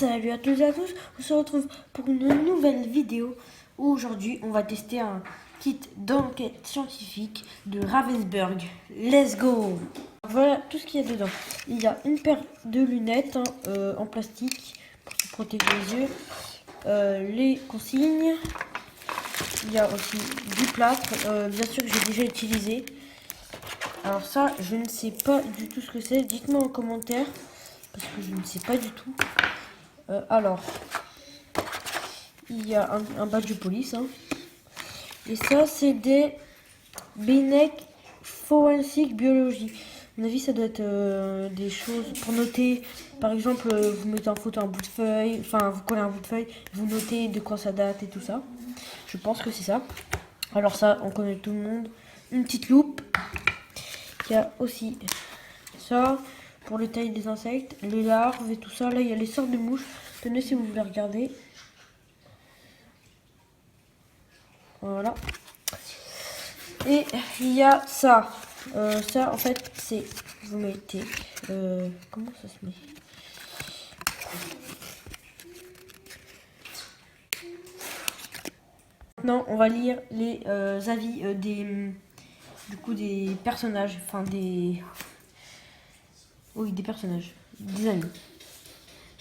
Salut à tous et à tous, on se retrouve pour une nouvelle vidéo où aujourd'hui on va tester un kit d'enquête scientifique de Ravensburg. Let's go! Voilà tout ce qu'il y a dedans. Il y a une paire de lunettes en plastique pour se protéger les yeux, les consignes, il y a aussi du plâtre, bien sûr que j'ai déjà utilisé. Alors ça, je ne sais pas du tout ce que c'est, dites-moi en commentaire parce que je ne sais pas du tout. Alors, il y a un badge de police. Et ça, c'est des Binek Forensic Biology. À mon avis, ça doit être des choses pour noter. Par exemple, vous mettez en photo un bout de feuille. Enfin, vous collez un bout de feuille. Vous notez de quoi ça date et tout ça. Je pense que c'est ça. Alors ça, on connaît tout le monde. Une petite loupe. Il y a aussi ça pour le taille des insectes, les larves et tout ça. Là, il y a les sortes de mouches. Tenez si vous voulez regarder. Voilà. Et il y a ça. Ça, en fait, c'est... Vous mettez... comment ça se met? Maintenant, on va lire les avis des personnages. Enfin, des... Oui, des personnages. Des amis.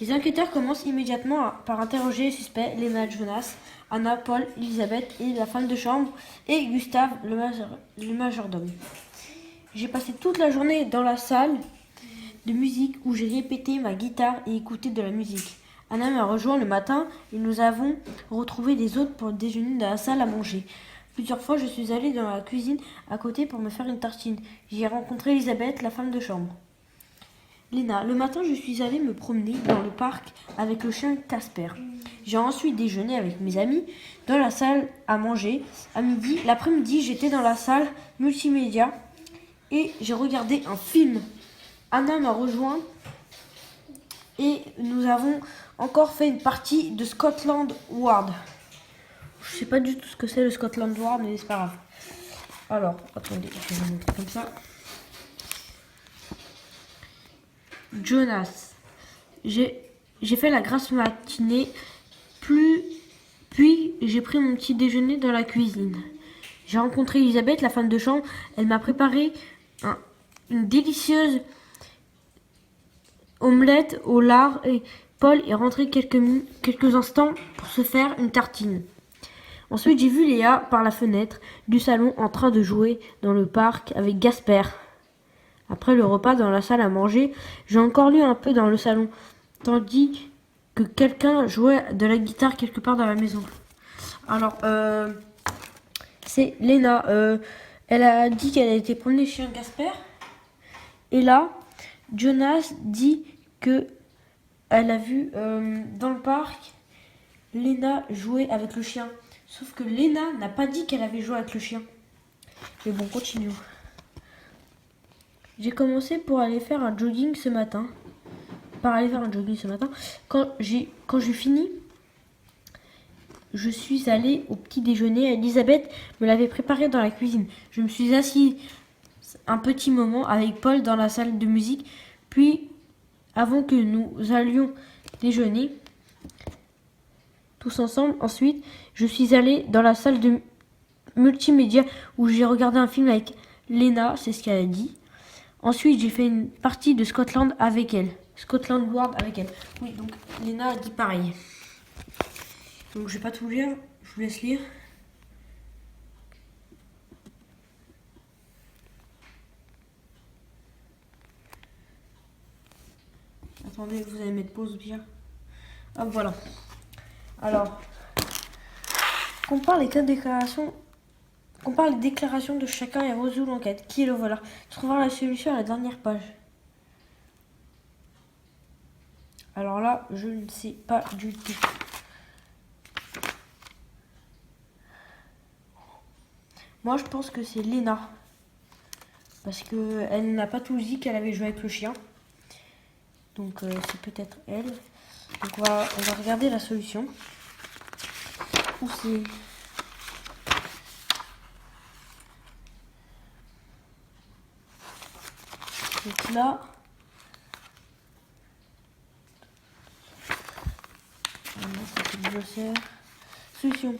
Les enquêteurs commencent immédiatement par interroger les suspects, Lena, Jonas, Anna, Paul, Elisabeth et la femme de chambre, et Gustave, le majordome. J'ai passé toute la journée dans la salle de musique où j'ai répété ma guitare et écouté de la musique. Anna m'a rejoint le matin et nous avons retrouvé les autres pour déjeuner dans la salle à manger. Plusieurs fois, je suis allée dans la cuisine à côté pour me faire une tartine. J'y ai rencontré Elisabeth, la femme de chambre. Léna, le matin, je suis allée me promener dans le parc avec le chien Casper. J'ai ensuite déjeuné avec mes amis dans la salle à manger. À midi, l'après-midi, j'étais dans la salle multimédia et j'ai regardé un film. Anna m'a rejoint et nous avons encore fait une partie de Scotland Yard. Je sais pas du tout ce que c'est le Scotland Yard, mais c'est pas grave. Alors, attendez, je vais vous montrer comme ça. Jonas. J'ai fait la grasse matinée, puis j'ai pris mon petit déjeuner dans la cuisine. J'ai rencontré Elisabeth, la femme de chambre. Elle m'a préparé une délicieuse omelette au lard et Paul est rentré quelques instants pour se faire une tartine. Ensuite, j'ai vu Léa par la fenêtre du salon en train de jouer dans le parc avec Gasper. Après le repas dans la salle à manger, j'ai encore lu un peu dans le salon, tandis que quelqu'un jouait de la guitare quelque part dans la maison. Alors, c'est Léna. Elle a dit qu'elle a été promener chez un Gasper. Et là, Jonas dit que elle a vu dans le parc Léna jouer avec le chien. Sauf que Léna n'a pas dit qu'elle avait joué avec le chien. Mais bon, continuons. J'ai commencé par aller faire un jogging ce matin. Quand j'ai fini, je suis allée au petit déjeuner. Elisabeth me l'avait préparé dans la cuisine. Je me suis assise un petit moment avec Paul dans la salle de musique. Puis, avant que nous allions déjeuner, tous ensemble, ensuite, je suis allée dans la salle de multimédia où j'ai regardé un film avec Léna, c'est ce qu'elle a dit. Ensuite, j'ai fait une partie de Scotland avec elle. Scotland Yard avec elle. Oui, donc Léna a dit pareil. Donc je vais pas tout lire, je vous laisse lire. Attendez, vous allez mettre pause bien. Hop, voilà. Alors, compare les déclarations de chacun et résout l'enquête. Qui est le voleur? Trouvera la solution à la dernière page. Alors là, je ne sais pas du tout. Moi, je pense que c'est Léna. Parce qu'elle n'a pas tout dit qu'elle avait joué avec le chien. Donc, c'est peut-être elle. Donc, on va regarder la solution. Où c'est? Donc là... glossaire. Solution.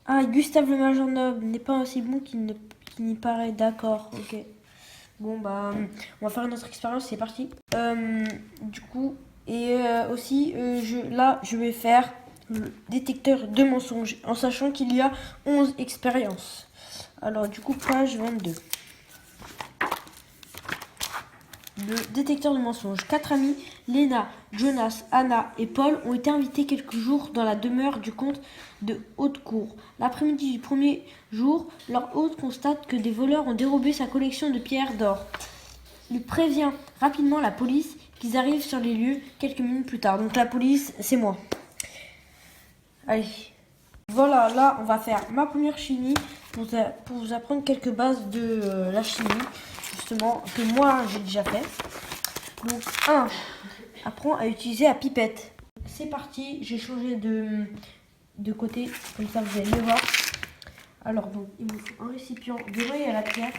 Ah, Gustave le Majordome n'est pas aussi bon qu'il n'y paraît. D'accord, ok. Bon, bah, on va faire une autre expérience, c'est parti. Du coup, et aussi, je vais faire le détecteur de mensonges, en sachant qu'il y a 11 expériences. Alors, du coup, page 22. Le détecteur de mensonges. 4 amis, Léna, Jonas, Anna et Paul, ont été invités quelques jours dans la demeure du comte de Haute-Cour. L'après-midi du premier jour, leur hôte constate que des voleurs ont dérobé sa collection de pierres d'or. Il prévient rapidement la police qu'ils arrivent sur les lieux quelques minutes plus tard. Donc la police, c'est moi. Allez. Voilà, là, on va faire ma première chimie pour vous apprendre quelques bases de la chimie, justement, que moi, j'ai déjà fait. Donc, 1. Apprends à utiliser la pipette. C'est parti, j'ai changé de côté, comme ça vous allez le voir. Alors, donc, il me faut un récipient. Devant, il y a la pierre.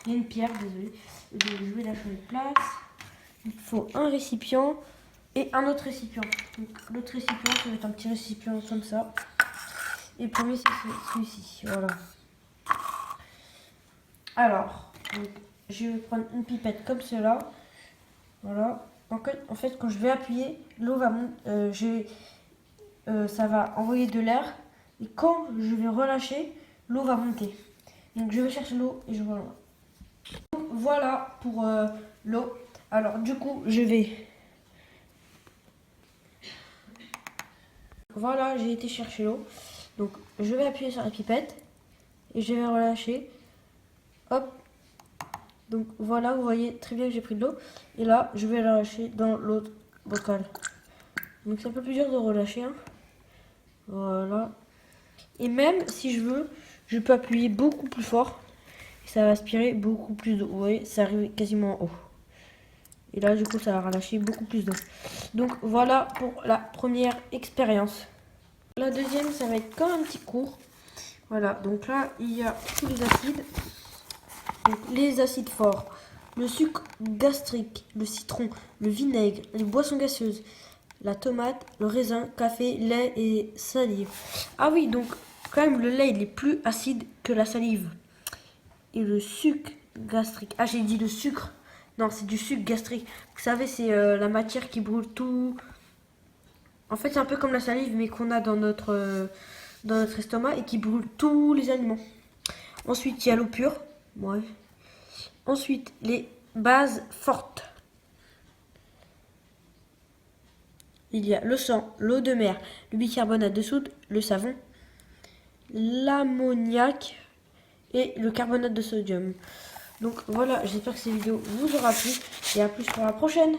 Il y a une pierre, désolé. Je vais la changer de place. Il faut un récipient et un autre récipient. Donc, l'autre récipient, ça va être un petit récipient comme ça. Et le premier, c'est celui-ci. Voilà. Alors, donc, je vais prendre une pipette comme cela. Voilà. En fait, quand je vais appuyer, l'eau va monter. Ça va envoyer de l'air. Et quand je vais relâcher, l'eau va monter. Donc, je vais chercher l'eau et je relâche. Donc, voilà pour l'eau. Alors, du coup, je vais. Voilà, j'ai été chercher l'eau. Donc, je vais appuyer sur la pipette et je vais relâcher. Hop. Donc, voilà, vous voyez très bien que j'ai pris de l'eau. Et là, je vais la relâcher dans l'autre bocal. Donc, c'est un peu plus dur de relâcher. Hein. Voilà. Et même si je veux, je peux appuyer beaucoup plus fort. Et ça va aspirer beaucoup plus d'eau. Vous voyez, ça arrive quasiment en haut. Et là, du coup, ça va relâcher beaucoup plus d'eau. Donc, voilà pour la première expérience. La deuxième, ça va être comme un petit cours. Voilà, donc là, il y a tous les acides. Donc, les acides forts, le sucre gastrique, le citron, le vinaigre, les boissons gazeuses, la tomate, le raisin, café, lait et salive. Ah oui, donc quand même, le lait, il est plus acide que la salive. Et le sucre gastrique. Ah, j'ai dit le sucre. Non, c'est du sucre gastrique. Vous savez, c'est la matière qui brûle tout. En fait, c'est un peu comme la salive, mais qu'on a dans notre estomac et qui brûle tous les aliments. Ensuite, il y a l'eau pure. Ouais. Ensuite, les bases fortes. Il y a le sang, l'eau de mer, le bicarbonate de soude, le savon, l'ammoniac et le carbonate de sodium. Donc voilà, j'espère que cette vidéo vous aura plu et à plus pour la prochaine.